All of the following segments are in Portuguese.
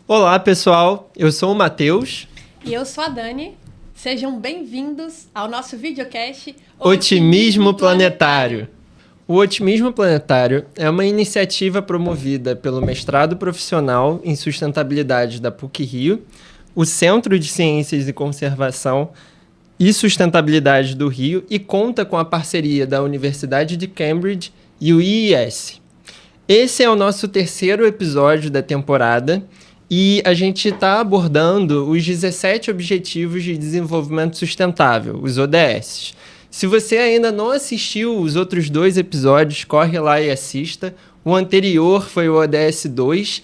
Olá, pessoal. Eu sou o Matheus. E eu sou a Dani. Sejam bem-vindos ao nosso videocast Otimismo Planetário. O Otimismo Planetário é uma iniciativa promovida pelo Mestrado Profissional em Sustentabilidade da PUC-Rio, o Centro de Ciências e Conservação e Sustentabilidade do Rio e conta com a parceria da Universidade de Cambridge e o IIS. Esse é o nosso terceiro episódio da temporada e a gente está abordando os 17 Objetivos de Desenvolvimento Sustentável, os ODS. Se você ainda não assistiu os outros 2 episódios, corre lá e assista. O anterior foi o ODS 2.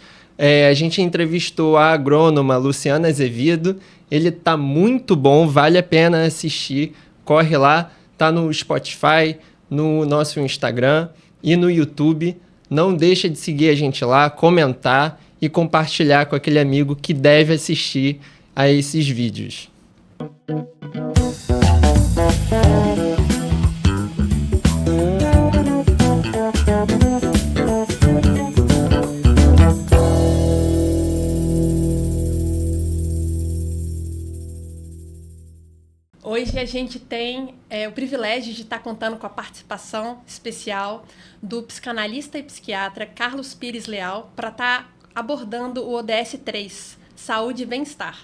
A gente entrevistou a agrônoma Luciana Azevedo. Ele tá muito bom, vale a pena assistir. Corre lá, tá no Spotify, no nosso Instagram e no YouTube. Não deixa de seguir a gente lá, comentar e compartilhar com aquele amigo que deve assistir a esses vídeos. Hoje a gente tem o privilégio de estar contando com a participação especial do psicanalista e psiquiatra Carlos Pires Leal para estar abordando o ODS 3, Saúde e Bem-Estar.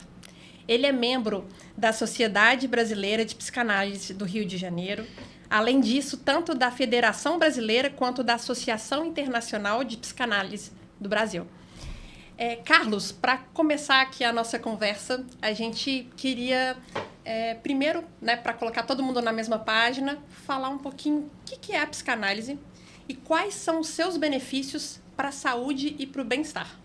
Ele é membro da Sociedade Brasileira de Psicanálise do Rio de Janeiro, além disso, tanto da Federação Brasileira quanto da Associação Internacional de Psicanálise do Brasil. Carlos, para começar aqui a nossa conversa, a gente queria, primeiro, para colocar todo mundo na mesma página, falar um pouquinho o que é a psicanálise e quais são os seus benefícios para a saúde e para o bem-estar.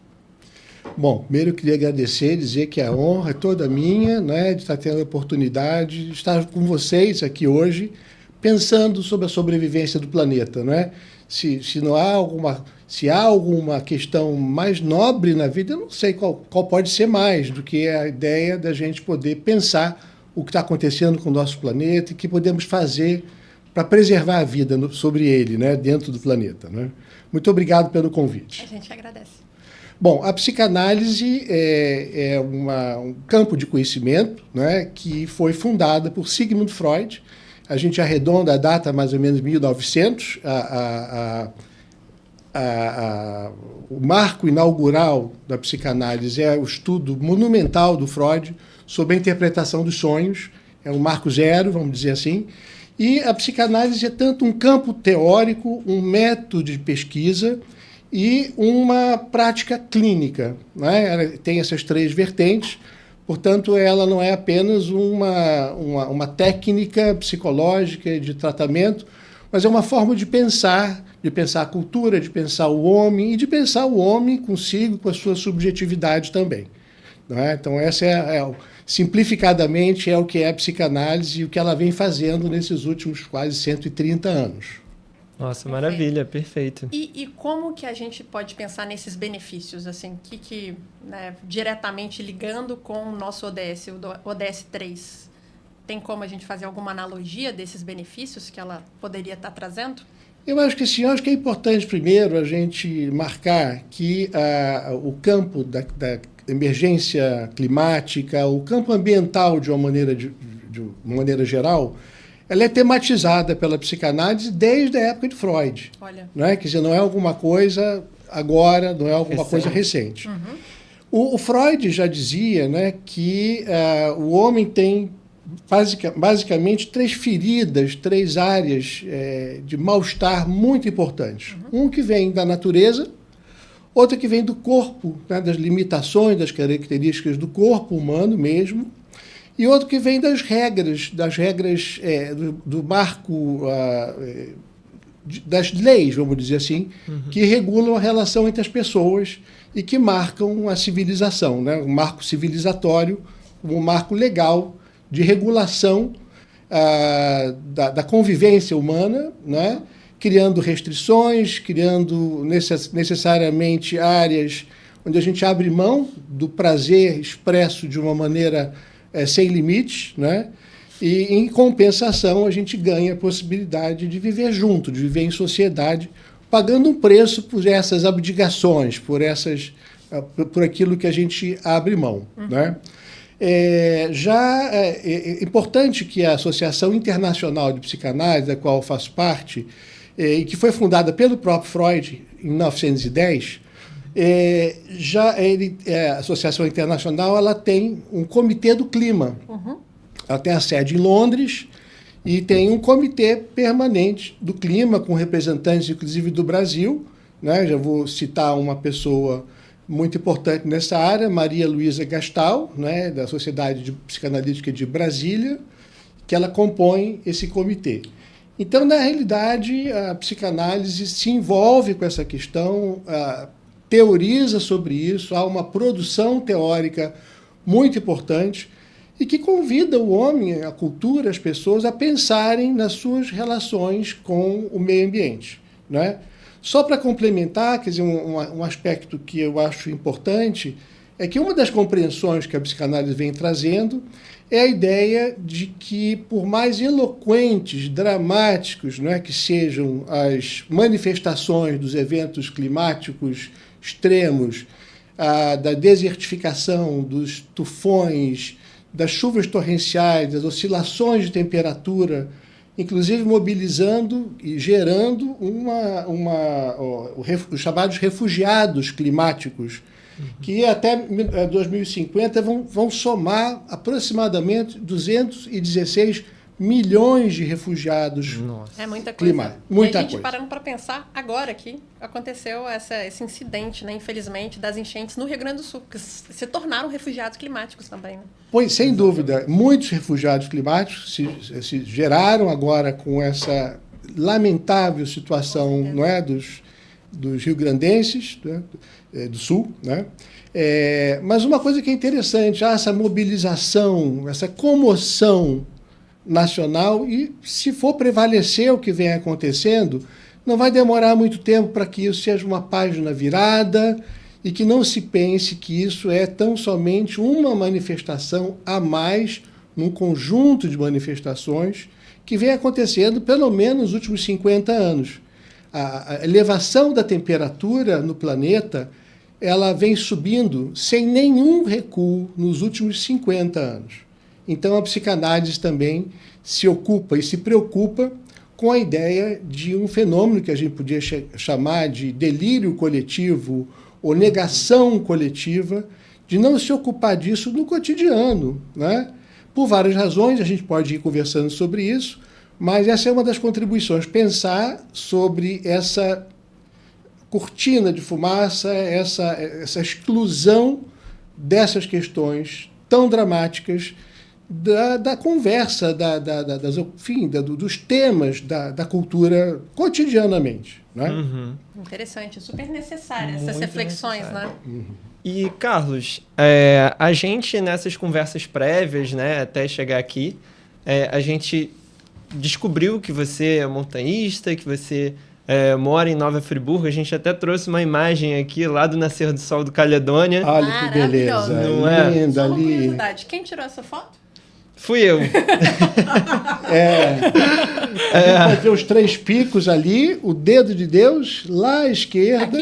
Bom, primeiro eu queria agradecer, dizer que a honra é toda minha, de estar tendo a oportunidade de estar com vocês aqui hoje, pensando sobre a sobrevivência do planeta, Se há alguma questão mais nobre na vida, eu não sei qual pode ser mais do que a ideia da gente poder pensar o que está acontecendo com o nosso planeta e o que podemos fazer para preservar a vida sobre ele, dentro do planeta. Muito obrigado pelo convite. A gente agradece. Bom, a psicanálise é um campo de conhecimento que foi fundada por Sigmund Freud. A gente arredonda a data mais ou menos 1900, o marco inaugural da psicanálise é o estudo monumental do Freud sobre a interpretação dos sonhos, é um marco zero, vamos dizer assim, e a psicanálise é tanto um campo teórico, um método de pesquisa e uma prática clínica. Ela tem essas 3 vertentes, portanto, ela não é apenas uma técnica psicológica de tratamento, mas é uma forma de pensar a cultura, de pensar o homem e de pensar o homem consigo, com a sua subjetividade também. Então, essa simplificadamente, é o que é a psicanálise e o que ela vem fazendo nesses últimos quase 130 anos. Nossa, maravilha, perfeito. E como que a gente pode pensar nesses benefícios, assim, diretamente ligando com o nosso ODS, o ODS 3? Tem como a gente fazer alguma analogia desses benefícios que ela poderia estar trazendo? Eu acho que sim, é importante primeiro a gente marcar que o campo da emergência climática, o campo ambiental de uma maneira geral, ela é tematizada pela psicanálise desde a época de Freud. Olha. Quer dizer, não é alguma coisa agora, não é alguma coisa recente. Uhum. O Freud já dizia que o homem tem basicamente 3 feridas, 3 áreas de mal-estar muito importantes. Uhum. Um que vem da natureza, outro que vem do corpo, das limitações, das características do corpo humano mesmo, e outro que vem das regras do marco, das leis, vamos dizer assim, que regulam a relação entre as pessoas e que marcam a civilização, um marco civilizatório, um marco legal de regulação da convivência humana, criando restrições, criando necessariamente áreas onde a gente abre mão do prazer expresso de uma maneira sem limites, e, em compensação, a gente ganha a possibilidade de viver junto, de viver em sociedade, pagando um preço por essas abdicações, por essas por aquilo que a gente abre mão. Né? É importante que a Associação Internacional de Psicanálise, da qual eu faço parte, e que foi fundada pelo próprio Freud em 1910, a Associação Internacional ela tem um comitê do clima. Ela tem a sede em Londres e tem um comitê permanente do clima, com representantes, inclusive, do Brasil. Né? Já vou citar uma pessoa muito importante nessa área, Maria Luísa Gastal, né, da Sociedade Psicanalítica de Brasília, que ela compõe esse comitê. Então, na realidade, a psicanálise se envolve com essa questão, teoriza sobre isso, há uma produção teórica muito importante e que convida o homem, a cultura, as pessoas a pensarem nas suas relações com o meio ambiente. Né? Só para complementar, quer dizer, um aspecto que eu acho importante é que uma das compreensões que a psicanálise vem trazendo é a ideia de que, por mais eloquentes, dramáticos, né, que sejam as manifestações dos eventos climáticos extremos, da desertificação, dos tufões, das chuvas torrenciais, das oscilações de temperatura, inclusive mobilizando e gerando os chamados refugiados climáticos, que até 2050 vão somar aproximadamente 216 milhões de refugiados. Nossa. É muita coisa. Climáticos. Muita e a gente coisa. Parando para pensar, agora que aconteceu esse incidente, né, infelizmente, das enchentes no Rio Grande do Sul, que se tornaram refugiados climáticos também. Né? Pois, sem dúvida, muitos refugiados climáticos se geraram agora com essa lamentável situação, não é, dos rio-grandenses, né, do Sul. Né? Mas uma coisa que é interessante, há essa mobilização, essa comoção nacional, e se for prevalecer o que vem acontecendo, não vai demorar muito tempo para que isso seja uma página virada e que não se pense que isso é tão somente uma manifestação a mais num conjunto de manifestações que vem acontecendo pelo menos nos últimos 50 anos. A elevação da temperatura no planeta ela vem subindo sem nenhum recuo nos últimos 50 anos. Então, a psicanálise também se ocupa e se preocupa com a ideia de um fenômeno que a gente podia chamar de delírio coletivo ou negação coletiva, de não se ocupar disso no cotidiano. Né? Por várias razões, a gente pode ir conversando sobre isso, mas essa é uma das contribuições, pensar sobre essa cortina de fumaça, essa exclusão dessas questões tão dramáticas da conversa, dos temas da cultura cotidianamente. Né? Uhum. Interessante, super necessária essas reflexões, né? E, Carlos, a gente, nessas conversas prévias, né, até chegar aqui, a gente descobriu que você é montanhista, que você mora em Nova Friburgo. A gente até trouxe uma imagem aqui lá do Nascer do Sol do Caledônia. Olha que beleza, não é? linda Só uma ali. curiosidade, quem tirou essa foto? Fui eu. Vai ver os 3 picos ali, o dedo de Deus lá à esquerda.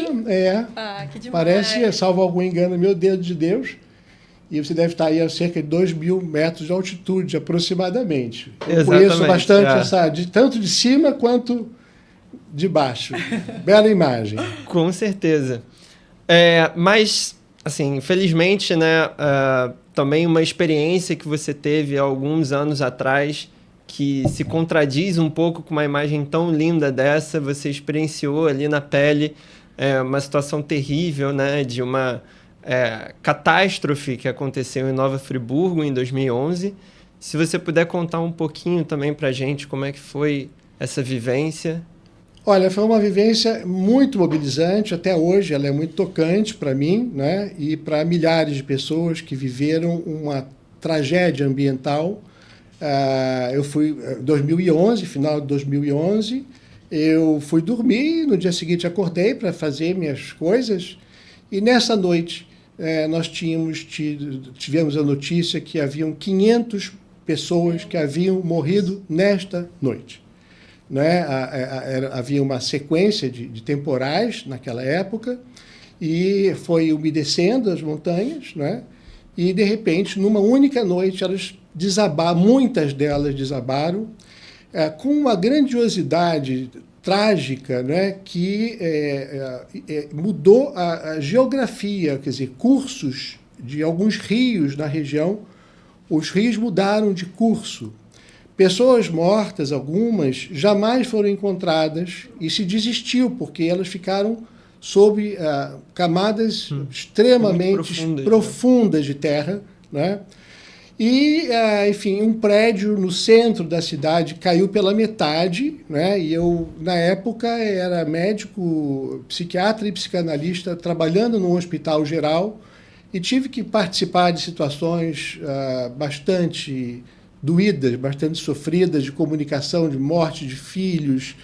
Que demais. Parece, salvo algum engano, meu dedo de Deus. E você deve estar aí a cerca de 2.000 metros de altitude, aproximadamente. Eu conheço bastante tanto de cima quanto de baixo. Bela imagem. Com certeza. Mas, assim, infelizmente, né, também uma experiência que você teve há alguns anos atrás, que se contradiz um pouco com uma imagem tão linda dessa, você experienciou ali na pele uma situação terrível, né, de uma catástrofe que aconteceu em Nova Friburgo em 2011. Se você puder contar um pouquinho também para a gente como é que foi essa vivência. Olha, foi uma vivência muito mobilizante, até hoje ela é muito tocante para mim, né, e para milhares de pessoas que viveram uma tragédia ambiental. Eu fui em 2011, final de 2011, eu fui dormir, no dia seguinte acordei para fazer minhas coisas, e nessa noite nós tivemos a notícia que haviam 500 pessoas que haviam morrido nesta noite. Né? Havia uma sequência de temporais naquela época, e foi umedecendo as montanhas, né? E, de repente, numa única noite, elas desabaram, muitas delas desabaram, com uma grandiosidade trágica, né? Que mudou a geografia, quer dizer, cursos de alguns rios na região, os rios mudaram de curso. Pessoas mortas, algumas, jamais foram encontradas e se desistiu, porque elas ficaram sob camadas extremamente profundas de terra, né? E, enfim, um prédio no centro da cidade caiu pela metade, né? E eu, na época, era médico, psiquiatra e psicanalista, trabalhando num hospital geral, e tive que participar de situações bastante doídas, bastante sofridas, de comunicação, de morte de filhos.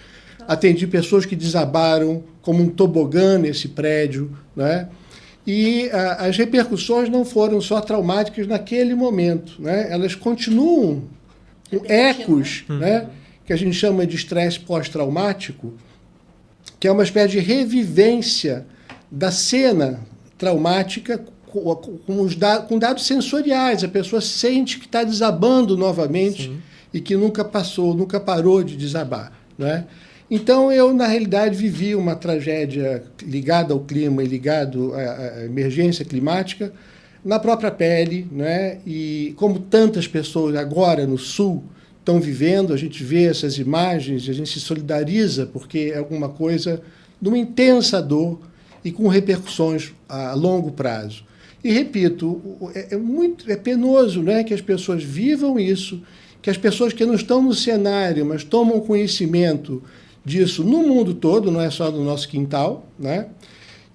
Atendi pessoas que desabaram como um tobogã nesse prédio, né? E as repercussões não foram só traumáticas naquele momento, né? Elas continuam com ecos, né? Que a gente chama de estresse pós-traumático, que é uma espécie de revivência da cena traumática com dados sensoriais. A pessoa sente que está desabando novamente. Sim. E que nunca parou de desabar, né? Então, eu, na realidade, vivi uma tragédia ligada ao clima e ligado à emergência climática na própria pele, né? E como tantas pessoas agora no Sul estão vivendo, a gente vê essas imagens, a gente se solidariza, porque é alguma coisa de uma intensa dor e com repercussões a longo prazo. E, repito, é penoso, né, que as pessoas vivam isso, que as pessoas que não estão no cenário, mas tomam conhecimento disso no mundo todo, não é só no nosso quintal, né?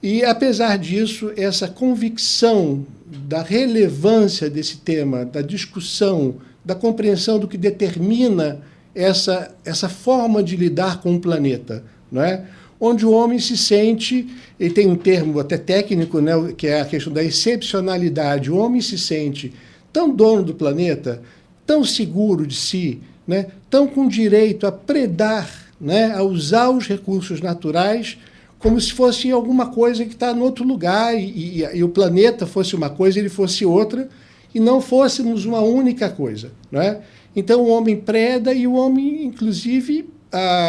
E, apesar disso, essa convicção da relevância desse tema, da discussão, da compreensão do que determina essa forma de lidar com o planeta, não é? Onde o homem se sente, e tem um termo até técnico, né, que é a questão da excepcionalidade, o homem se sente tão dono do planeta, tão seguro de si, né, tão com direito a predar, né, a usar os recursos naturais como se fosse alguma coisa que está em outro lugar e o planeta fosse uma coisa e ele fosse outra e não fôssemos uma única coisa, né? Então o homem preda e o homem, inclusive,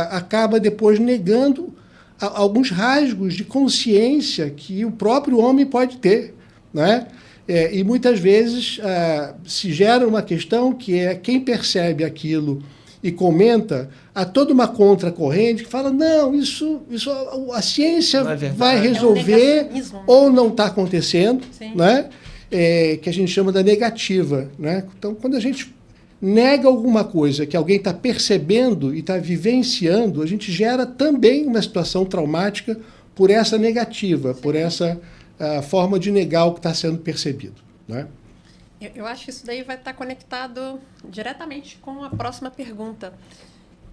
acaba depois negando alguns rasgos de consciência que o próprio homem pode ter, né? E muitas vezes se gera uma questão que é quem percebe aquilo e comenta, há toda uma contracorrente que fala, não, isso a ciência vai resolver, ou não está acontecendo, né? Que a gente chama da negativa, né? Então, quando a gente nega alguma coisa que alguém está percebendo e está vivenciando, a gente gera também uma situação traumática por essa negativa, por essa forma de negar o que está sendo percebido, né? Eu acho que isso daí vai estar conectado diretamente com a próxima pergunta,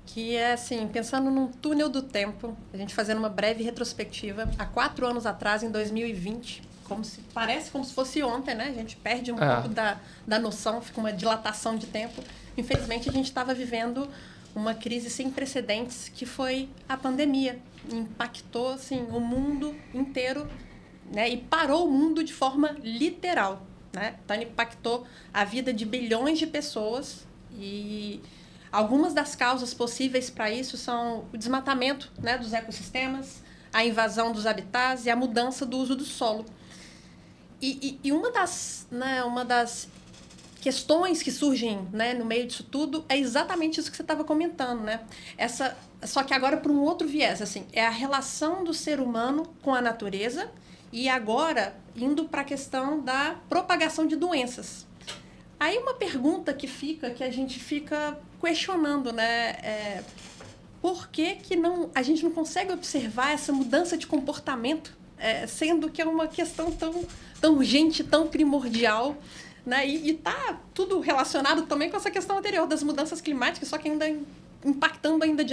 que é assim, pensando num túnel do tempo, a gente fazendo uma breve retrospectiva, há 4 anos atrás, em 2020, parece como se fosse ontem, né? A gente perde um pouco da noção, fica uma dilatação de tempo. Infelizmente, a gente estava vivendo uma crise sem precedentes, que foi a pandemia. Impactou, assim, o mundo inteiro, né? E parou o mundo de forma literal, né? Então, impactou a vida de bilhões de pessoas e algumas das causas possíveis para isso são o desmatamento, né, dos ecossistemas, a invasão dos habitats e a mudança do uso do solo. E uma das questões que surgem, né, no meio disso tudo é exatamente isso que você estava comentando, né? Só que agora por um outro viés, assim, é a relação do ser humano com a natureza e agora indo para a questão da propagação de doenças. Aí uma pergunta que a gente fica questionando, né? Por que a gente não consegue observar essa mudança de comportamento, sendo que é uma questão tão urgente, tão primordial, né? E tá tudo relacionado também com essa questão anterior das mudanças climáticas, só que ainda impactando ainda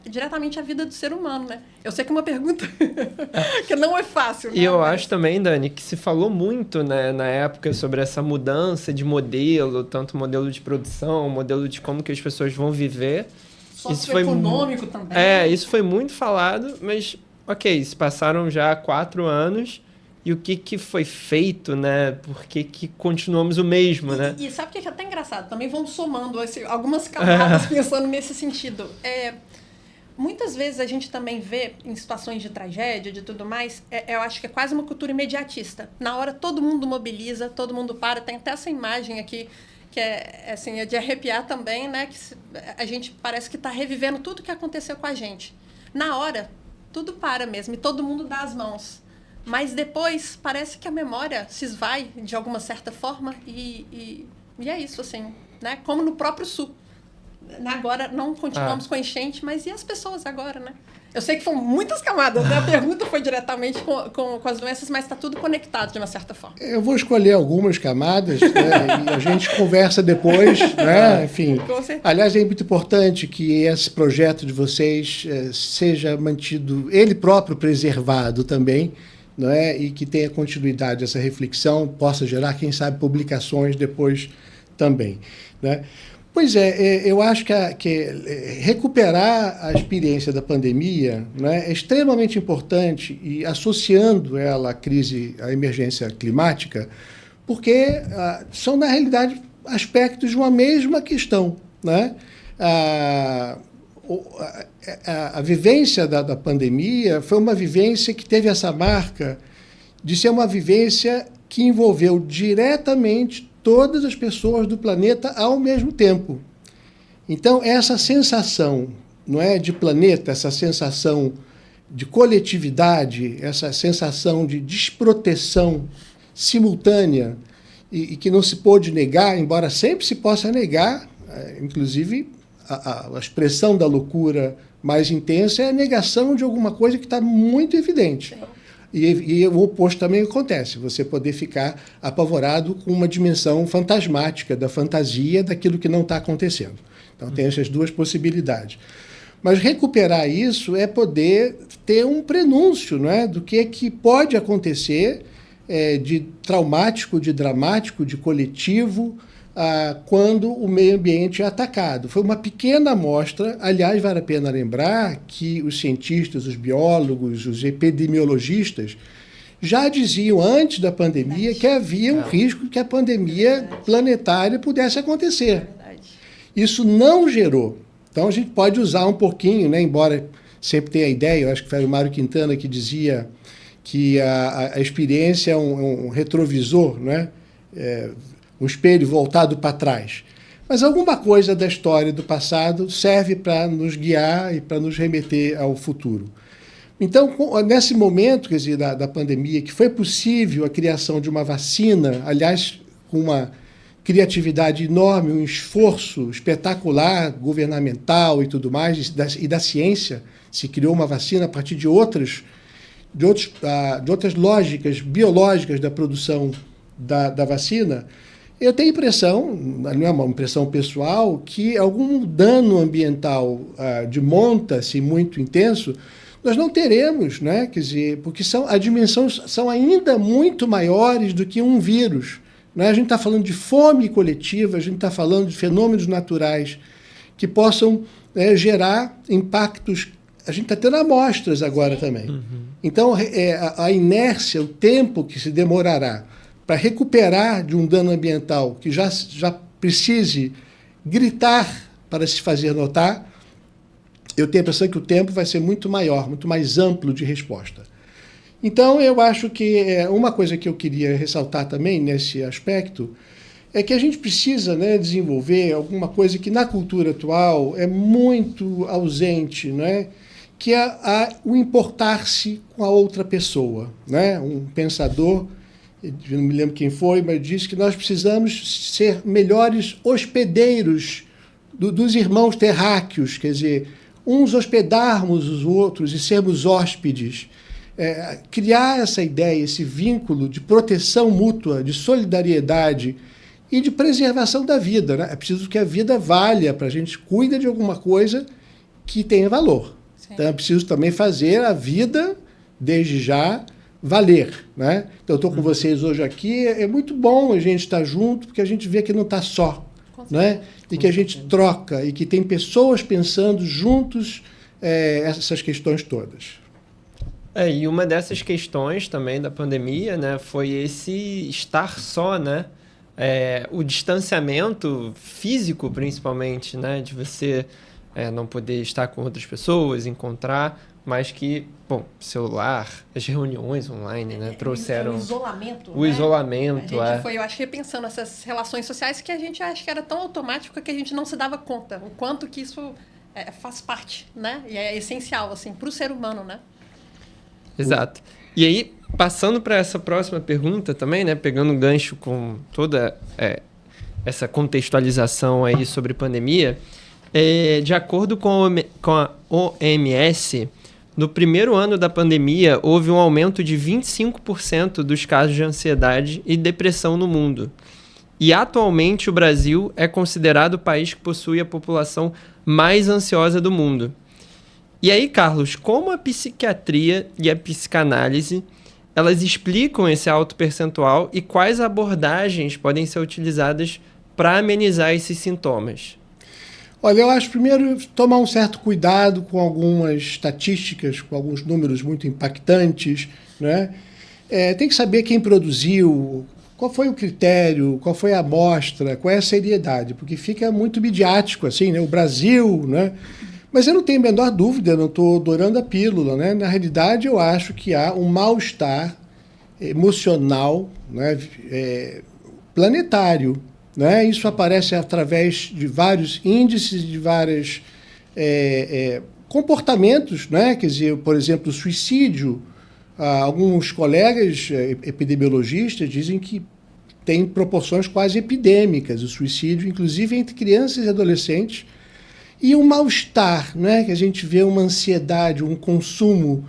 diretamente a vida do ser humano, né? Eu sei que é uma pergunta que não é fácil. E eu acho também, Dani, que se falou muito, né, na época sobre essa mudança de modelo, tanto modelo de produção, modelo de como que as pessoas vão viver. Socioeconômico também. Isso foi muito falado, mas ok, se passaram já 4 anos, e o que foi feito, né? Por que continuamos o mesmo, né? E sabe o que é até engraçado? Também vamos somando algumas camadas pensando nesse sentido. Muitas vezes a gente também vê em situações de tragédia, de tudo mais, eu acho que é quase uma cultura imediatista. Na hora todo mundo mobiliza, todo mundo para. Tem até essa imagem aqui que assim, é de arrepiar também, né? Que a gente parece que está revivendo tudo que aconteceu com a gente. Na hora, tudo para mesmo e todo mundo dá as mãos. Mas depois parece que a memória se esvai de alguma certa forma e é isso, assim, né? Como no próprio Sul. Agora não continuamos com a enchente, mas e as pessoas agora, né? Eu sei que foram muitas camadas, né? A pergunta foi diretamente com as doenças, mas está tudo conectado de uma certa forma. Eu vou escolher algumas camadas, né, e a gente conversa depois, né? Enfim. Aliás, é muito importante que esse projeto de vocês seja mantido, ele próprio preservado também, não é? E que tenha continuidade essa reflexão, possa gerar, quem sabe, publicações depois também, né? Pois eu acho que recuperar a experiência da pandemia, né, é extremamente importante, e associando ela à crise, à emergência climática, porque são, na realidade, aspectos de uma mesma questão, né? A vivência da pandemia foi uma vivência que teve essa marca de ser uma vivência que envolveu diretamente todas as pessoas do planeta ao mesmo tempo. Então, essa sensação, não é, de planeta, essa sensação de coletividade, essa sensação de desproteção simultânea e que não se pôde negar, embora sempre se possa negar, inclusive a expressão da loucura mais intensa é a negação de alguma coisa que está muito evidente. E o oposto também acontece, você poder ficar apavorado com uma dimensão fantasmática da fantasia daquilo que não está acontecendo. Então, tem essas duas possibilidades. Mas recuperar isso é poder ter um prenúncio, não é, do que pode acontecer de traumático, de dramático, de coletivo, quando o meio ambiente é atacado. Foi uma pequena amostra, aliás, vale a pena lembrar que os cientistas, os biólogos, os epidemiologistas já diziam antes da pandemia que havia um risco que a pandemia planetária pudesse acontecer. Isso não gerou. Então a gente pode usar um pouquinho, né, embora sempre tenha a ideia, eu acho que foi o Mário Quintana que dizia que a experiência é um retrovisor, né? Um espelho voltado para trás. Mas alguma coisa da história do passado serve para nos guiar e para nos remeter ao futuro. Então, nesse momento, quer dizer, da pandemia, que foi possível a criação de uma vacina, aliás, com uma criatividade enorme, um esforço espetacular, governamental e tudo mais, e da ciência, se criou uma vacina a partir de outras lógicas biológicas da produção da vacina. Eu tenho a impressão, não é uma impressão pessoal, que algum dano ambiental de monta-se muito intenso, nós não teremos, né? Quer dizer, porque as dimensões são ainda muito maiores do que um vírus. Né? A gente está falando de fome coletiva, a gente está falando de fenômenos naturais que possam gerar impactos. A gente está tendo amostras agora também. Uhum. Então, a inércia, o tempo que se demorará para recuperar de um dano ambiental que já precise gritar para se fazer notar, eu tenho a impressão que o tempo vai ser muito maior, muito mais amplo de resposta. Então, eu acho que uma coisa que eu queria ressaltar também nesse aspecto é que a gente precisa, né, desenvolver alguma coisa que na cultura atual é muito ausente, né, que é o importar-se com a outra pessoa. Né? Um pensador, eu não me lembro quem foi, mas disse que nós precisamos ser melhores hospedeiros dos irmãos terráqueos, quer dizer, uns hospedarmos os outros e sermos hóspedes. Criar essa ideia, esse vínculo de proteção mútua, de solidariedade e de preservação da vida. Né? É preciso que a vida valha para a gente cuida de alguma coisa que tenha valor. Sim. Então é preciso também fazer a vida, desde já, valer. Né? Então eu estou com vocês hoje aqui, é muito bom a gente estar junto, porque a gente vê que não está só. Né? E que a gente troca, e que tem pessoas pensando juntos essas questões todas. E uma dessas questões também da pandemia, né, foi esse estar só, né? O distanciamento físico, principalmente, né? De você não poder estar com outras pessoas, encontrar, mas que, bom, celular, as reuniões online, né? Trouxeram... O isolamento, o isolamento, A gente foi, eu acho que pensando nessas relações sociais que a gente acha que era tão automático que a gente não se dava conta. O quanto que isso faz parte, né? E é essencial, assim, para o ser humano, né? Exato. E aí, passando para essa próxima pergunta também, né, pegando um gancho com toda essa contextualização aí sobre pandemia, de acordo com a OMS, no primeiro ano da pandemia, houve um aumento de 25% dos casos de ansiedade e depressão no mundo. E atualmente o Brasil é considerado o país que possui a população mais ansiosa do mundo. E aí, Carlos, como a psiquiatria e a psicanálise, elas explicam esse alto percentual e quais abordagens podem ser utilizadas para amenizar esses sintomas? Olha, eu acho primeiro tomar um certo cuidado com algumas estatísticas, com alguns números muito impactantes, né? Tem que saber quem produziu, qual foi o critério, qual foi a amostra, qual é a seriedade, porque fica muito midiático, assim, né? O Brasil, né? Mas eu não tenho a menor dúvida, eu não estou dourando a pílula, né? Na realidade, eu acho que há um mal-estar emocional, né? Planetário, né? Isso aparece através de vários índices, de vários comportamentos, né? Quer dizer, por exemplo, o suicídio. Alguns colegas epidemiologistas dizem que tem proporções quase epidêmicas o suicídio, inclusive entre crianças e adolescentes. E o mal-estar, né? Que a gente vê uma ansiedade, um consumo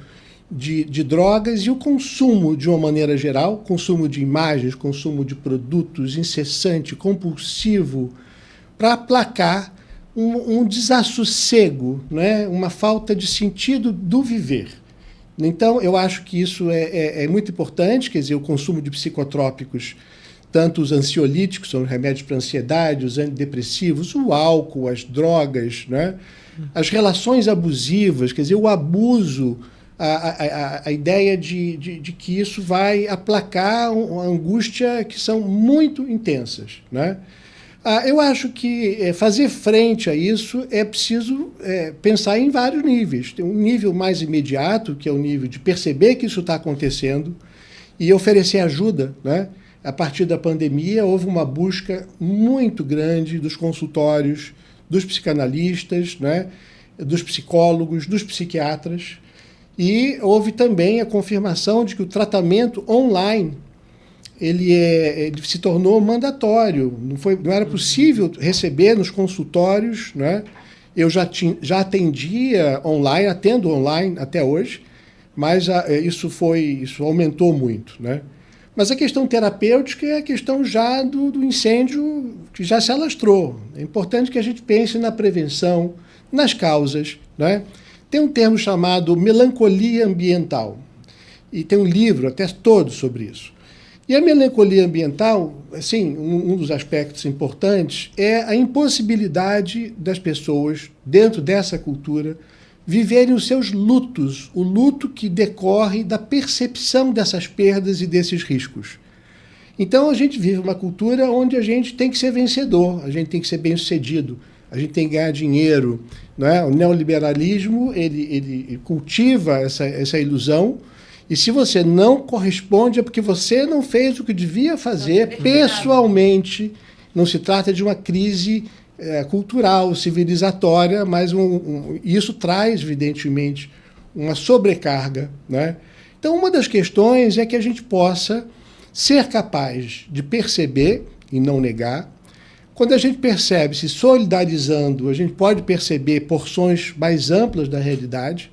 de drogas e o consumo de uma maneira geral, consumo de imagens, consumo de produtos incessante, compulsivo, para aplacar um desassossego, né? Uma falta de sentido do viver. Então, eu acho que isso é muito importante, quer dizer, o consumo de psicotrópicos, tanto os ansiolíticos, são os remédios para ansiedade, os antidepressivos, o álcool, as drogas, né? As relações abusivas, quer dizer, o abuso, a ideia de que isso vai aplacar uma angústia que são muito intensas, né? Eu acho que fazer frente a isso é preciso pensar em vários níveis. Tem um nível mais imediato, que é o nível de perceber que isso está acontecendo e oferecer ajuda, né? A partir da pandemia, houve uma busca muito grande dos consultórios, dos psicanalistas, né? Dos psicólogos, dos psiquiatras, e houve também a confirmação de que o tratamento online ele se tornou mandatório. Não era possível receber nos consultórios, né? Eu já atendia online, atendo online até hoje, mas isso aumentou muito, né? Mas a questão terapêutica é a questão já do incêndio que já se alastrou. É importante que a gente pense na prevenção, nas causas, né? Tem um termo chamado melancolia ambiental. E tem um livro até todo sobre isso. E a melancolia ambiental, assim, um dos aspectos importantes é a impossibilidade das pessoas, dentro dessa cultura, viverem os seus lutos, o luto que decorre da percepção dessas perdas e desses riscos. Então a gente vive uma cultura onde a gente tem que ser vencedor, a gente tem que ser bem-sucedido, a gente tem que ganhar dinheiro, não é? O neoliberalismo ele cultiva essa ilusão, e se você não corresponde é porque você não fez o que devia fazer pessoalmente. Não se trata de uma crise cultural, civilizatória, mas isso traz, evidentemente, uma sobrecarga, né? Então, uma das questões é que a gente possa ser capaz de perceber e não negar. Quando a gente percebe, se solidarizando, a gente pode perceber porções mais amplas da realidade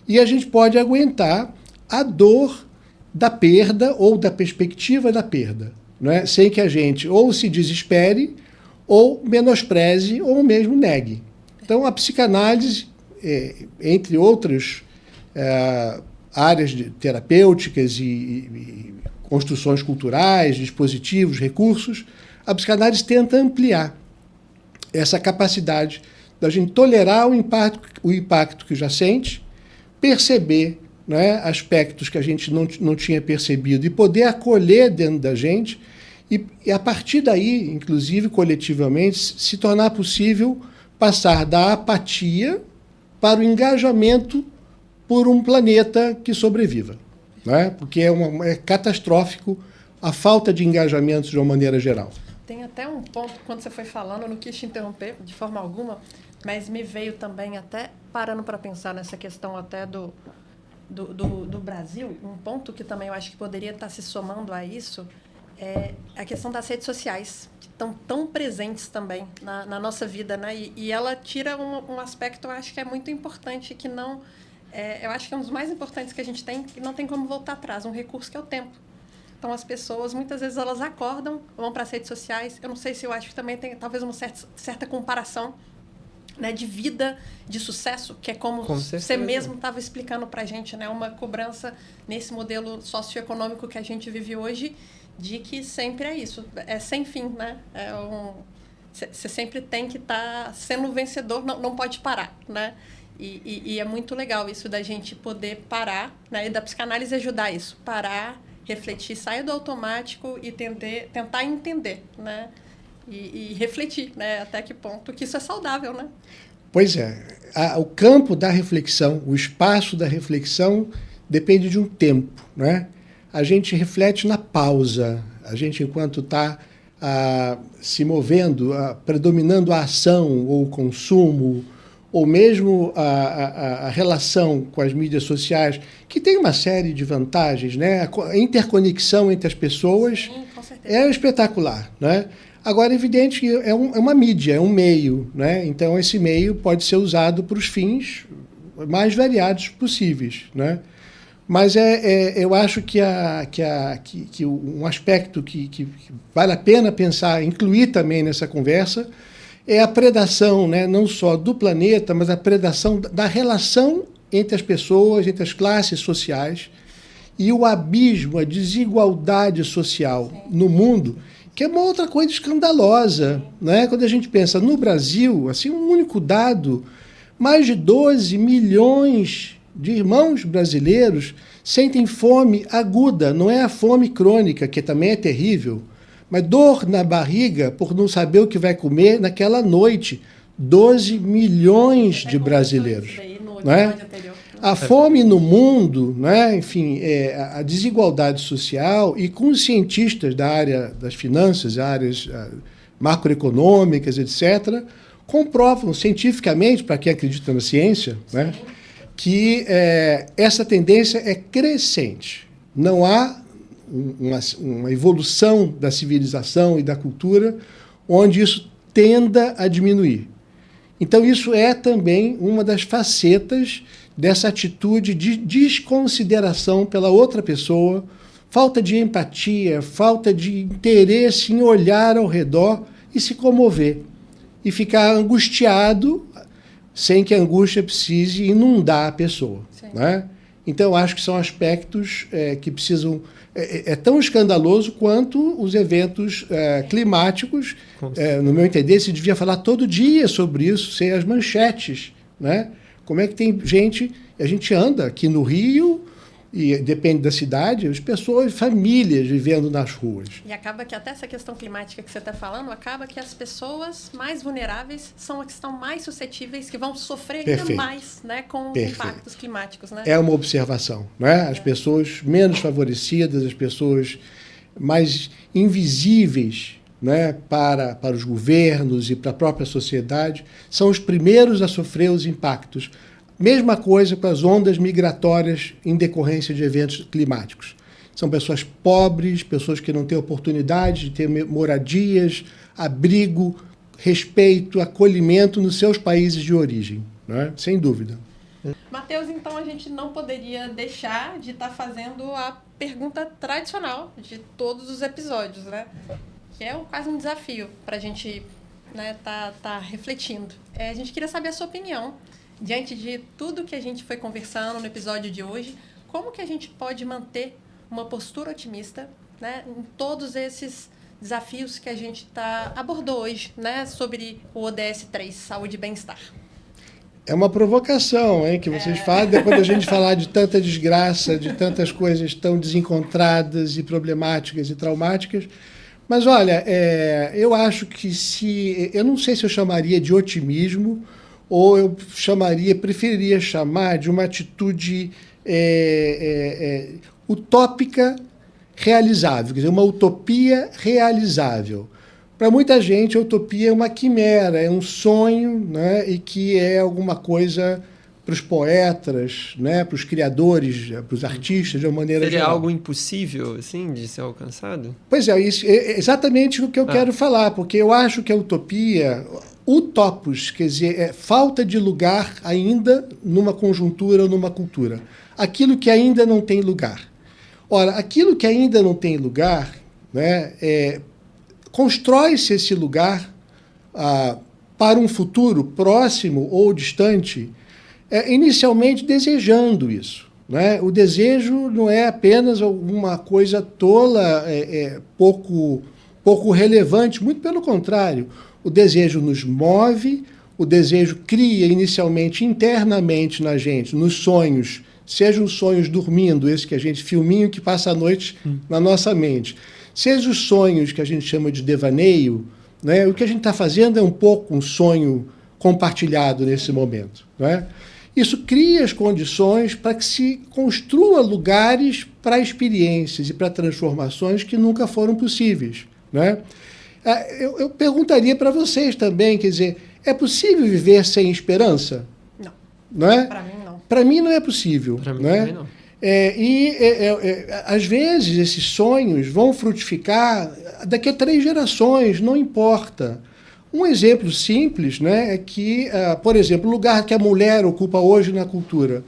e a gente pode aguentar a dor da perda ou da perspectiva da perda, né? Sem que a gente ou se desespere ou menospreze ou mesmo negue. Então, a psicanálise, entre outras áreas terapêuticas e construções culturais, dispositivos, recursos, a psicanálise tenta ampliar essa capacidade da gente tolerar o impacto que já sente, perceber né, aspectos que a gente não tinha percebido e poder acolher dentro da gente e a partir daí, inclusive coletivamente, se tornar possível passar da apatia para o engajamento por um planeta que sobreviva, né? Porque é catastrófico a falta de engajamento de uma maneira geral. Tem até um ponto, quando você foi falando, eu não quis te interromper de forma alguma, mas me veio também até parando para pensar nessa questão até do Brasil, um ponto que também eu acho que poderia estar se somando a isso é a questão das redes sociais, que estão tão presentes também na nossa vida, né? E ela tira um aspecto, eu acho que é muito importante, que não... eu acho que é um dos mais importantes que a gente tem, que não tem como voltar atrás, um recurso que é o tempo. Então, as pessoas, muitas vezes, elas acordam, vão para as redes sociais. Eu não sei se eu acho que também tem, talvez, uma certa comparação, né, de vida, de sucesso, que é como você mesmo estava explicando para a gente, né, uma cobrança nesse modelo socioeconômico que a gente vive hoje, de que sempre é isso, é sem fim, né? Você sempre tem que estar sendo vencedor, não pode parar, né? E é muito legal isso da gente poder parar, né, e da psicanálise ajudar isso, parar, refletir, sair do automático e tentar entender, né? E refletir, né? Até que ponto que isso é saudável, né? Pois é. O campo da reflexão, o espaço da reflexão depende de um tempo, né? A gente reflete na pausa. A gente, enquanto está se movendo, predominando a ação ou o consumo, ou mesmo a relação com as mídias sociais, que tem uma série de vantagens, né? A interconexão entre as pessoas. Sim, com certeza. É espetacular, né? Agora, é evidente que é uma mídia, é um meio, né? Então, esse meio pode ser usado para os fins mais variados possíveis, né? Mas eu acho que um aspecto que vale a pena pensar, incluir também nessa conversa, é a predação, né, não só do planeta, mas a predação da relação entre as pessoas, entre as classes sociais, e o abismo, a desigualdade social no mundo, que é uma outra coisa escandalosa, né? Quando a gente pensa no Brasil, assim, um único dado, mais de 12 milhões de irmãos brasileiros sentem fome aguda, não é a fome crônica, que também é terrível, mas dor na barriga por não saber o que vai comer naquela noite. 12 milhões de brasileiros. Né? A fome no mundo, né? Enfim, a desigualdade social, e com os cientistas da área das finanças, áreas macroeconômicas, etc., comprovam cientificamente, para quem acredita na ciência, né, que essa tendência é crescente. Não há uma evolução da civilização e da cultura onde isso tenda a diminuir. Então, isso é também uma das facetas dessa atitude de desconsideração pela outra pessoa, falta de empatia, falta de interesse em olhar ao redor e se comover, e ficar angustiado sem que a angústia precise inundar a pessoa. Né? Então, acho que são aspectos que precisam... É tão escandaloso quanto os eventos climáticos. No meu entender, se devia falar todo dia sobre isso, sem as manchetes. Né? Como é que tem gente... A gente anda aqui no Rio, e depende da cidade, as pessoas, famílias vivendo nas ruas. E acaba que até essa questão climática que você está falando, acaba que as pessoas mais vulneráveis são as que estão mais suscetíveis, que vão sofrer ainda mais, né, com os impactos climáticos. Né? É uma observação. Né? As pessoas menos favorecidas, as pessoas mais invisíveis, né, para os governos e para a própria sociedade, são os primeiros a sofrer os impactos. Mesma coisa com as ondas migratórias em decorrência de eventos climáticos. São pessoas pobres, pessoas que não têm oportunidade de ter moradias, abrigo, respeito, acolhimento nos seus países de origem, né? Sem dúvida. Matheus, então a gente não poderia deixar de estar fazendo a pergunta tradicional de todos os episódios, né? Que é quase um desafio para a gente, né, tá refletindo. A gente queria saber a sua opinião. Diante de tudo que a gente foi conversando no episódio de hoje, como que a gente pode manter uma postura otimista, né, em todos esses desafios que a gente abordou hoje, né, sobre o ODS 3, saúde e bem-estar? É uma provocação, hein, que vocês fazem depois da gente falar de tanta desgraça, de tantas coisas tão desencontradas e problemáticas e traumáticas. Mas, olha, eu acho que eu não sei se eu chamaria de otimismo ou eu preferiria chamar de uma atitude utópica realizável, quer dizer, uma utopia realizável. Para muita gente, a utopia é uma quimera, é um sonho, né, e que é alguma coisa para os poetas, né, para os criadores, para os artistas, de uma maneira Seria geral. algo impossível, assim, de ser alcançado? Pois é, isso é exatamente o que eu quero falar, porque eu acho que a utopia, utopos, quer dizer, é falta de lugar ainda numa conjuntura ou numa cultura. Aquilo que ainda não tem lugar. Ora, aquilo que ainda não tem lugar, né, constrói-se esse lugar para um futuro próximo ou distante, inicialmente desejando isso. Né? O desejo não é apenas alguma coisa tola, pouco relevante, muito pelo contrário. O desejo nos move, o desejo cria inicialmente internamente na gente, nos sonhos, sejam os sonhos dormindo, esse que a gente, filminho que passa a noite na nossa mente, sejam os sonhos que a gente chama de devaneio, né? O que a gente está fazendo é um pouco um sonho compartilhado nesse momento. Né? Isso cria as condições para que se construa lugares para experiências e para transformações que nunca foram possíveis. Né? Eu perguntaria para vocês também, quer dizer, é possível viver sem esperança? Não. Não é? Para mim, não. Para mim não é possível. Para mim não é? também não. Às vezes, esses sonhos vão frutificar daqui a 3 gerações, não importa. Um exemplo simples, né, é que, por exemplo, o lugar que a mulher ocupa hoje na cultura.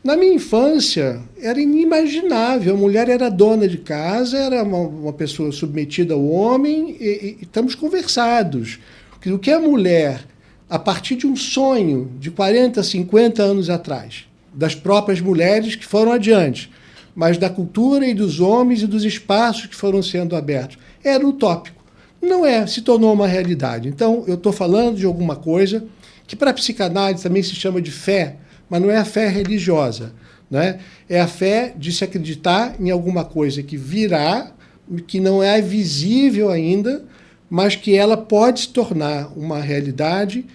Na minha infância, era inimaginável. A mulher era dona de casa, era uma pessoa submetida ao homem, e estamos conversados. O que a mulher, a partir de um sonho de 40, 50 anos atrás, das próprias mulheres que foram adiante, mas da cultura e dos homens e dos espaços que foram sendo abertos. Era utópico. Não é, se tornou uma realidade. Então, eu estou falando de alguma coisa que para a psicanálise também se chama de fé, mas não é a fé religiosa. Né? É a fé de se acreditar em alguma coisa que virá, que não é visível ainda, mas que ela pode se tornar uma realidade,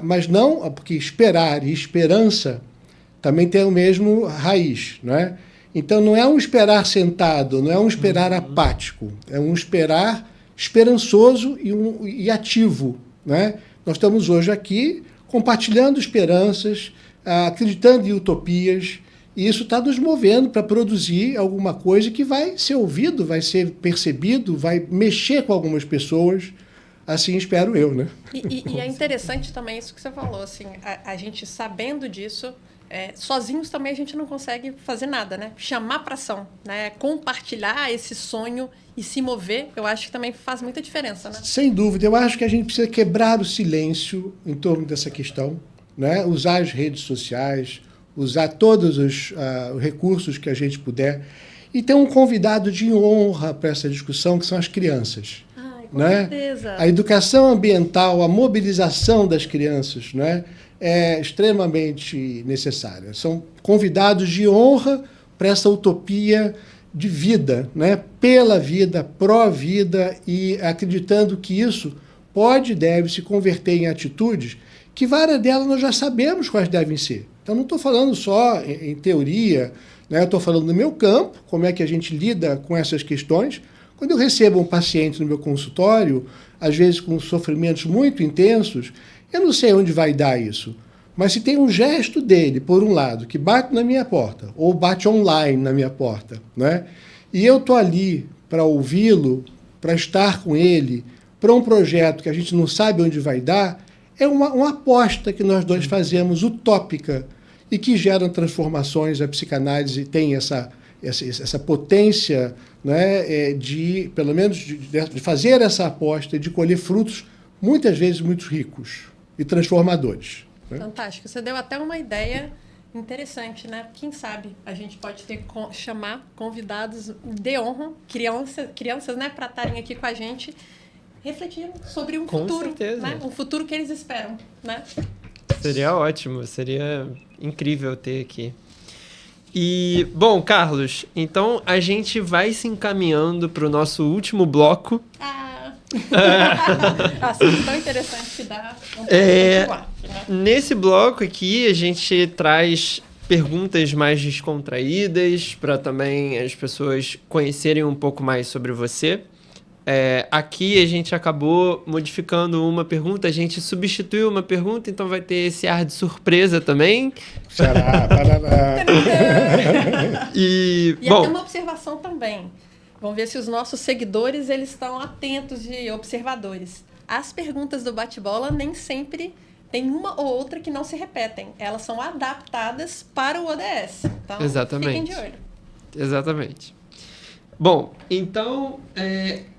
mas não, porque esperar e esperança também tem o mesmo raiz, né? Então não é um esperar sentado, não é um esperar apático, é um esperar esperançoso e ativo, né? Nós estamos hoje aqui compartilhando esperanças, acreditando em utopias, e isso está nos movendo para produzir alguma coisa que vai ser ouvido, vai ser percebido, vai mexer com algumas pessoas, assim espero eu, né? E é interessante também isso que você falou, assim, a gente sabendo disso, sozinhos também a gente não consegue fazer nada, né? Chamar para ação, né? Compartilhar esse sonho e se mover, eu acho que também faz muita diferença, né? Sem dúvida, eu acho que a gente precisa quebrar o silêncio em torno dessa questão, né? Usar as redes sociais, usar todos os recursos que a gente puder, e ter um convidado de honra para essa discussão, que são as crianças. Com certeza. A educação ambiental, a mobilização das crianças, né, é extremamente necessária. São convidados de honra para essa utopia de vida, né, pela vida, pró-vida, e acreditando que isso pode e deve se converter em atitudes que várias delas nós já sabemos quais devem ser. Então, não estou falando só em teoria, né, eu estou falando no meu campo, como é que a gente lida com essas questões. Quando eu recebo um paciente no meu consultório, às vezes com sofrimentos muito intensos, eu não sei onde vai dar isso. Mas se tem um gesto dele, por um lado, que bate na minha porta, ou bate online na minha porta, né? E eu estou ali para ouvi-lo, para estar com ele, para um projeto que a gente não sabe onde vai dar, é uma aposta que nós dois fazemos, utópica, e que gera transformações. A psicanálise tem essa potência, né, de, pelo menos, de fazer essa aposta e de colher frutos, muitas vezes, muito ricos e transformadores. Né? Fantástico. Você deu até uma ideia interessante, né? Quem sabe a gente pode chamar convidados de honra, crianças, né, para estarem aqui com a gente, refletindo sobre um Com futuro, certeza. né? Um futuro que eles esperam, né? Seria ótimo, seria incrível ter aqui. E, bom, Carlos, então a gente vai se encaminhando para o nosso último bloco. Assim, tão interessante que dá. Nesse bloco aqui, a gente traz perguntas mais descontraídas para também as pessoas conhecerem um pouco mais sobre você. Aqui a gente acabou modificando uma pergunta, a gente substituiu uma pergunta, então vai ter esse ar de surpresa também. E bom, até uma observação também. Vamos ver se os nossos seguidores eles estão atentos de observadores. As perguntas do bate-bola nem sempre tem uma ou outra que não se repetem. Elas são adaptadas para o ODS. Então, exatamente. Fiquem de olho. Exatamente. Bom, então,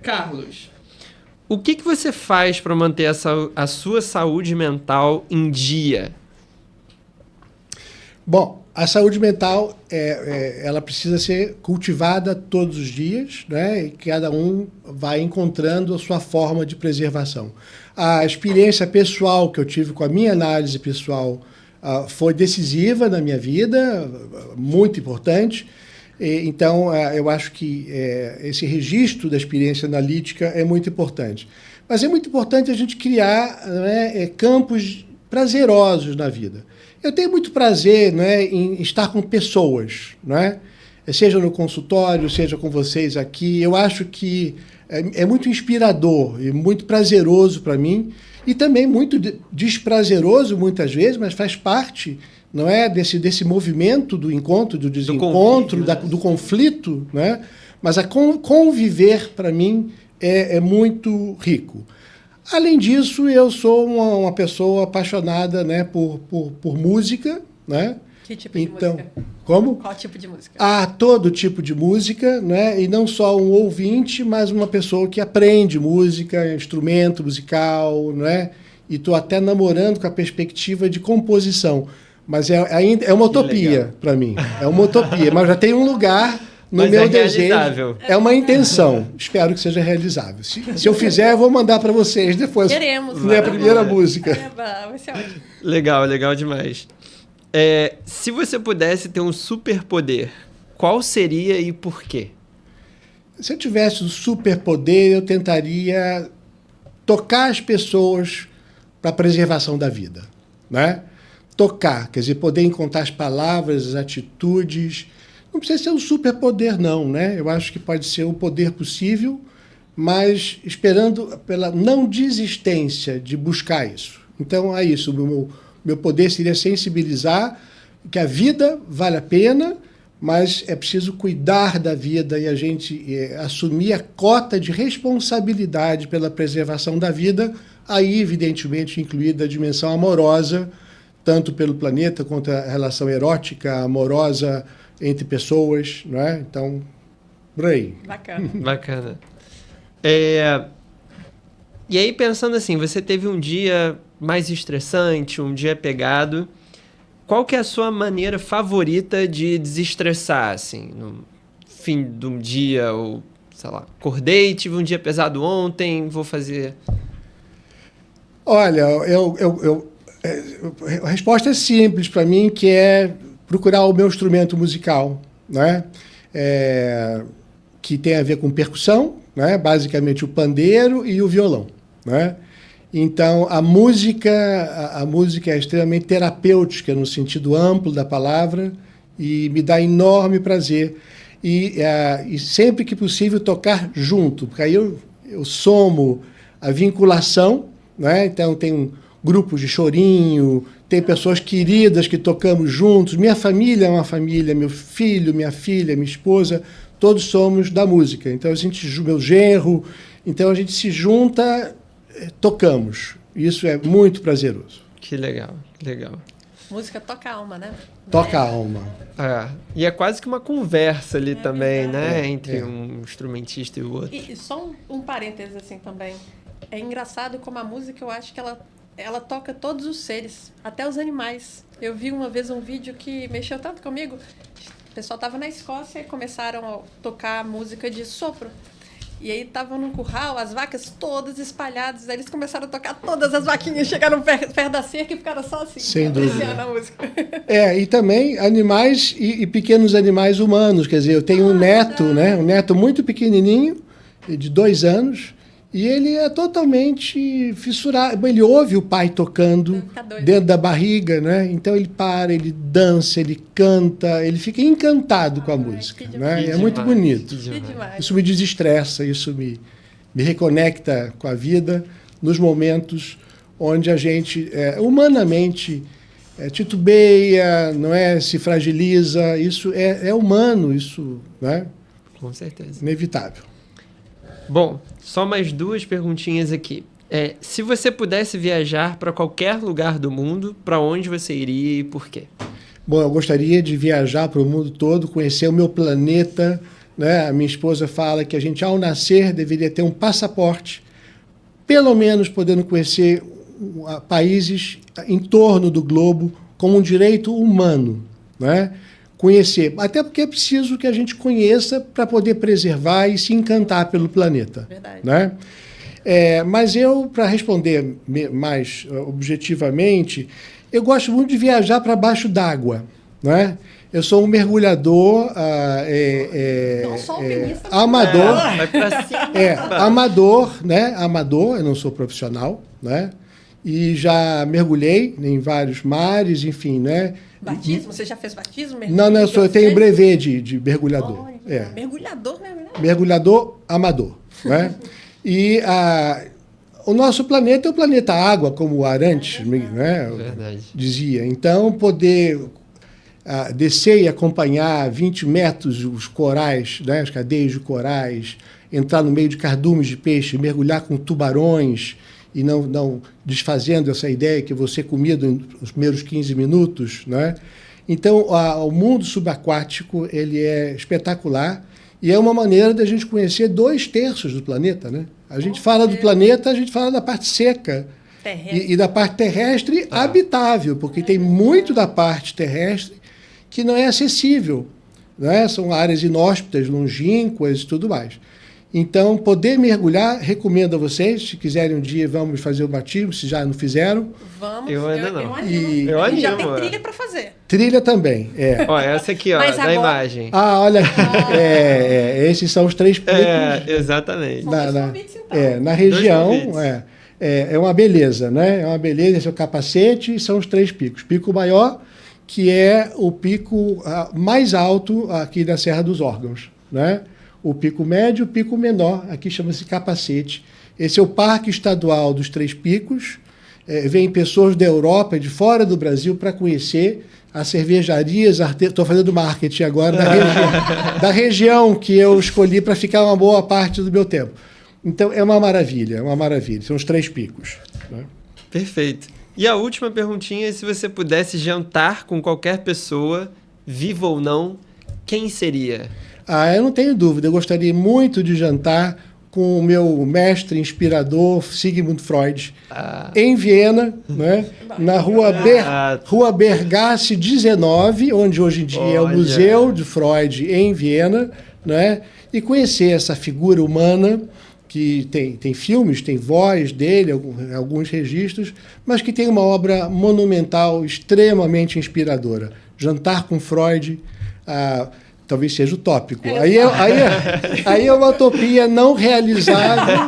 Carlos, o que você faz para manter a sua saúde mental em dia? Bom, a saúde mental ela precisa ser cultivada todos os dias, né? E cada um vai encontrando a sua forma de preservação. A experiência pessoal que eu tive com a minha análise pessoal foi decisiva na minha vida, muito importante. Então, eu acho que esse registro da experiência analítica é muito importante. Mas é muito importante a gente criar, né, campos prazerosos na vida. Eu tenho muito prazer, né, em estar com pessoas, né? Seja no consultório, seja com vocês aqui. Eu acho que é muito inspirador e muito prazeroso para mim e também muito desprazeroso muitas vezes, mas faz parte, não é, desse movimento do encontro, do desencontro, do conflito, né? Mas a conviver, para mim, é muito rico. Além disso, eu sou uma pessoa apaixonada, né, por música, né? Que tipo de música? Como? Qual tipo de música? Todo tipo de música, né? E não só um ouvinte, mas uma pessoa que aprende música, instrumento musical, né? E estou até namorando com a perspectiva de composição. Mas ainda é uma utopia para mim. É uma utopia, mas já tem um lugar no meu desejo. É uma intenção. Espero que seja realizável. Se eu fizer, eu vou mandar para vocês depois. Queremos. Minha primeira música. Vai ser ótimo. Legal demais. Se você pudesse ter um superpoder, qual seria e por quê? Se eu tivesse um superpoder, eu tentaria tocar as pessoas para a preservação da vida, né? Tocar, quer dizer, poder encontrar as palavras, as atitudes. Não precisa ser um superpoder, não, né? Eu acho que pode ser um poder possível, mas esperando pela não desistência de buscar isso. Então, é isso. O meu poder seria sensibilizar que a vida vale a pena, mas é preciso cuidar da vida e a gente assumir a cota de responsabilidade pela preservação da vida, aí, evidentemente, incluída a dimensão amorosa, tanto pelo planeta quanto a relação erótica, amorosa entre pessoas, não é? Então, por aí. Bacana. E aí, pensando assim, você teve um dia mais estressante, um dia pegado. Qual que é a sua maneira favorita de desestressar, assim? No fim de um dia, ou, sei lá, acordei, tive um dia pesado ontem, vou fazer... Olha, a resposta é simples para mim, que é procurar o meu instrumento musical, né? Que tem a ver com percussão, né? Basicamente o pandeiro e o violão, né? Então, a música é extremamente terapêutica no sentido amplo da palavra e me dá enorme prazer. E sempre que possível tocar junto, porque aí eu somo a vinculação, né? Então, tem grupos de chorinho, tem pessoas queridas que tocamos juntos. Minha família é uma família, meu filho, minha filha, minha esposa, todos somos da música. Então, meu genro, então a gente se junta, tocamos. Isso é muito prazeroso. Que legal. Música toca a alma, né? Toca a alma. E é quase que uma conversa ali também, né? Entre um instrumentista e o outro. E só um parênteses assim também. É engraçado como a música, eu acho que ela toca todos os seres, até os animais. Eu vi uma vez um vídeo que mexeu tanto comigo. O pessoal estava na Escócia e começaram a tocar música de sopro. E aí tava no curral, as vacas todas espalhadas. Aí eles começaram a tocar, todas as vaquinhas chegaram perto da cerca e ficaram só assim. Sem dúvida. A música. E também animais e pequenos animais humanos. Quer dizer, eu tenho um neto, né? Um neto muito pequenininho, de 2 anos, e ele é totalmente fissurado. Ele ouve o pai tocando dentro da barriga, né? Então ele para, ele dança, ele canta, ele fica encantado com a música. Né? É muito bonito. Isso me desestressa, isso me reconecta com a vida nos momentos onde a gente, humanamente, titubeia, não é? Se fragiliza. Isso é humano, isso, né? Com certeza. Inevitável. Bom, só mais 2 perguntinhas aqui. Se você pudesse viajar para qualquer lugar do mundo, para onde você iria e por quê? Bom, eu gostaria de viajar para o mundo todo, conhecer o meu planeta. Né? A minha esposa fala que a gente, ao nascer, deveria ter um passaporte, pelo menos podendo conhecer países em torno do globo como um direito humano, né? Conhecer, até porque é preciso que a gente conheça para poder preservar e se encantar pelo planeta. Verdade. Né? Mas eu, para responder mais objetivamente, eu gosto muito de viajar para baixo d'água. Né? Eu sou um mergulhador amador. Vai pra cima. Amador, né? Amador, eu não sou profissional, né? E já mergulhei em vários mares, enfim, né? Batismo? Você já fez batismo? Não, eu tenho brevet de mergulhador. Olha, mergulhador, né? Mergulhador amador. Né? E o nosso planeta é o planeta água, como o Arantes, né? Dizia. Então, poder descer e acompanhar 20 metros os corais, né? As cadeias de corais, entrar no meio de cardumes de peixe, mergulhar com tubarões, e não desfazendo essa ideia que você comia nos primeiros 15 minutos. Né? Então, o mundo subaquático ele é espetacular e é uma maneira da gente conhecer 2/3 do planeta. Né? A gente fala do planeta, a gente fala da parte seca e da parte terrestre habitável, porque tem muito da parte terrestre que não é acessível. Né? São áreas inóspitas, longínquas e tudo mais. Então, poder mergulhar, recomendo a vocês. Se quiserem um dia, vamos fazer o batismo, se já não fizeram. Vamos. Eu ainda não. Eu animo. Já tem trilha para fazer. Trilha também, Ó, essa aqui, ó, da imagem. Olha, esses são os 3 picos. Exatamente. Na região, é uma beleza, né? É uma beleza, esse é o capacete e são os 3 picos. Pico maior, que é o pico mais alto aqui da Serra dos Órgãos, né? O pico médio, o pico menor, aqui chama-se capacete. Esse é o Parque Estadual dos 3 Picos. Vêm pessoas da Europa e de fora do Brasil para conhecer as cervejarias. Estou fazendo marketing agora da região que eu escolhi para ficar uma boa parte do meu tempo. Então, é uma maravilha. São os 3 picos. Né? Perfeito. E a última perguntinha é se você pudesse jantar com qualquer pessoa, viva ou não, quem seria? Eu não tenho dúvida. Eu gostaria muito de jantar com o meu mestre inspirador, Sigmund Freud, em Viena, né? Na Rua Bergasse 19, onde hoje em dia é o Museu de Freud em Viena, né? E conhecer essa figura humana que tem filmes, tem voz dele, alguns registros, mas que tem uma obra monumental extremamente inspiradora. Jantar com Freud, talvez seja utópico. Aí é uma utopia não realizável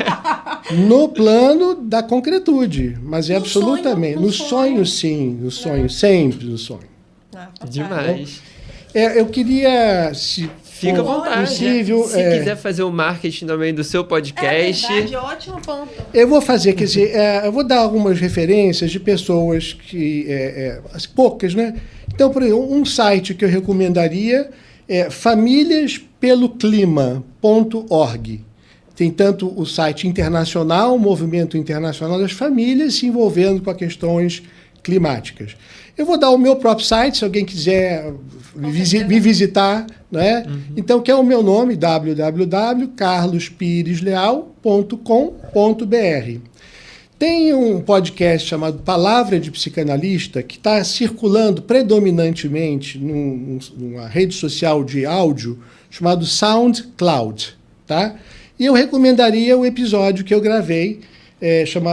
no plano da concretude, mas é absolutamente... No sonho, sim. No sonho, sempre no sonho. Demais. Eu queria... Fica à vontade. Possível, se quiser fazer o marketing também do seu podcast... É verdade, ótimo ponto. Eu vou fazer, quer dizer, eu vou dar algumas referências de pessoas que... poucas, né? Então, por exemplo, um site que eu recomendaria famíliaspeloclima.org. Tem tanto o site internacional, o movimento internacional das famílias se envolvendo com as questões climáticas. Eu vou dar o meu próprio site, se alguém quiser me visitar, né? Então, que é o meu nome, www.carlospiresleal.com.br. Tem um podcast chamado Palavra de Psicanalista, que está circulando predominantemente numa rede social de áudio chamado SoundCloud, tá? E eu recomendaria o episódio que eu gravei,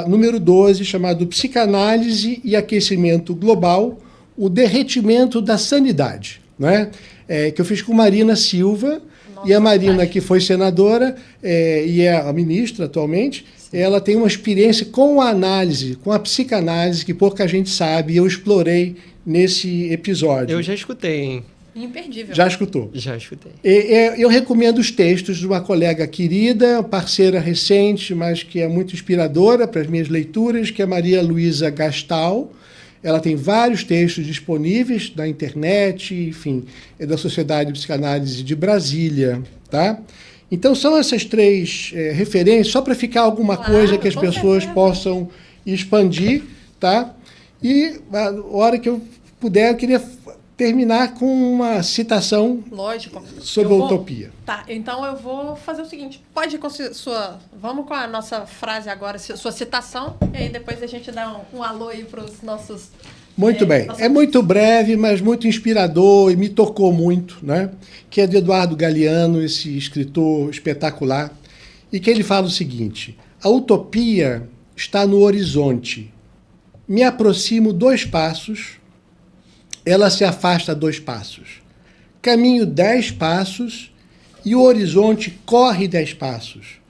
número 12, chamado Psicanálise e Aquecimento Global, o derretimento da sanidade, né? Que eu fiz com Marina Silva. Nossa, e a Marina, que foi senadora e é a ministra atualmente, ela tem uma experiência com a análise, com a psicanálise, que pouca gente sabe, e eu explorei nesse episódio. Eu já escutei, hein? Imperdível. Já escutou? Já escutei. Eu recomendo os textos de uma colega querida, parceira recente, mas que é muito inspiradora para as minhas leituras, que é Maria Luísa Gastal. Ela tem vários textos disponíveis na internet, enfim, é da Sociedade de Psicanálise de Brasília, tá? Então, são essas 3 referências, só para ficar alguma coisa que as pessoas possam expandir, tá? E, a hora que eu puder, eu queria terminar com uma citação. Lógico. Sobre a utopia. Tá, então eu vou fazer o seguinte, pode ir com vamos com a nossa frase agora, sua citação, e aí depois a gente dá um alô aí para os nossos... Muito bem. É muito breve, mas muito inspirador e me tocou muito, né? Que é de Eduardo Galeano, esse escritor espetacular, e que ele fala o seguinte: a utopia está no horizonte. Me aproximo 2 passos, ela se afasta 2 passos. Caminho 10 passos e o horizonte corre 10 passos.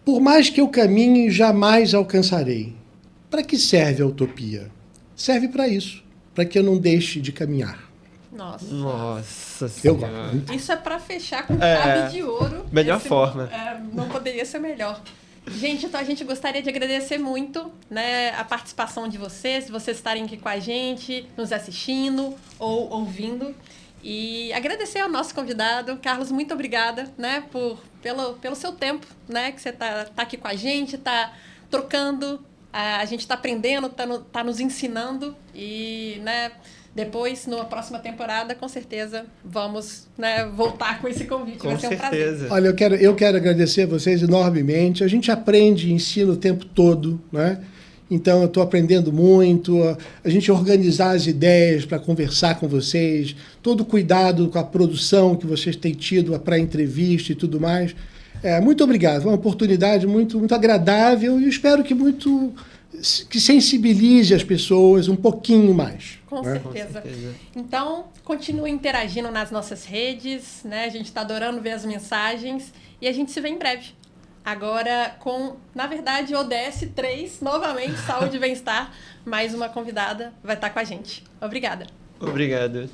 Por mais que eu caminhe, jamais alcançarei. Para que serve a utopia? Serve para isso, para que eu não deixe de caminhar. Nossa Eu Senhora. gosto. Isso é para fechar com chave de ouro. Melhor forma. Não poderia ser melhor. Gente, então a gente gostaria de agradecer muito, né, a participação de vocês estarem aqui com a gente, nos assistindo ou ouvindo. E agradecer ao nosso convidado. Carlos, muito obrigada, né, pelo seu tempo, né, que você tá aqui com a gente, tá trocando. A gente está aprendendo, tá nos ensinando e, né, depois, na próxima temporada, com certeza, vamos, né, voltar com esse convite. Com Vai ser um certeza. prazer. Olha, eu quero agradecer a vocês enormemente. A gente aprende e ensina o tempo todo, né? Então, eu estou aprendendo muito. A gente organizar as ideias para conversar com vocês, todo o cuidado com a produção que vocês têm tido, a pré-entrevista e tudo mais. Muito obrigado, foi uma oportunidade muito, muito agradável e espero que sensibilize as pessoas um pouquinho mais. Com certeza. Então, continue interagindo nas nossas redes, né? A gente está adorando ver as mensagens e a gente se vê em breve. Agora com, na verdade, ODS 3, novamente, Saúde e Bem-Estar, mais uma convidada vai estar com a gente. Obrigada. Obrigado.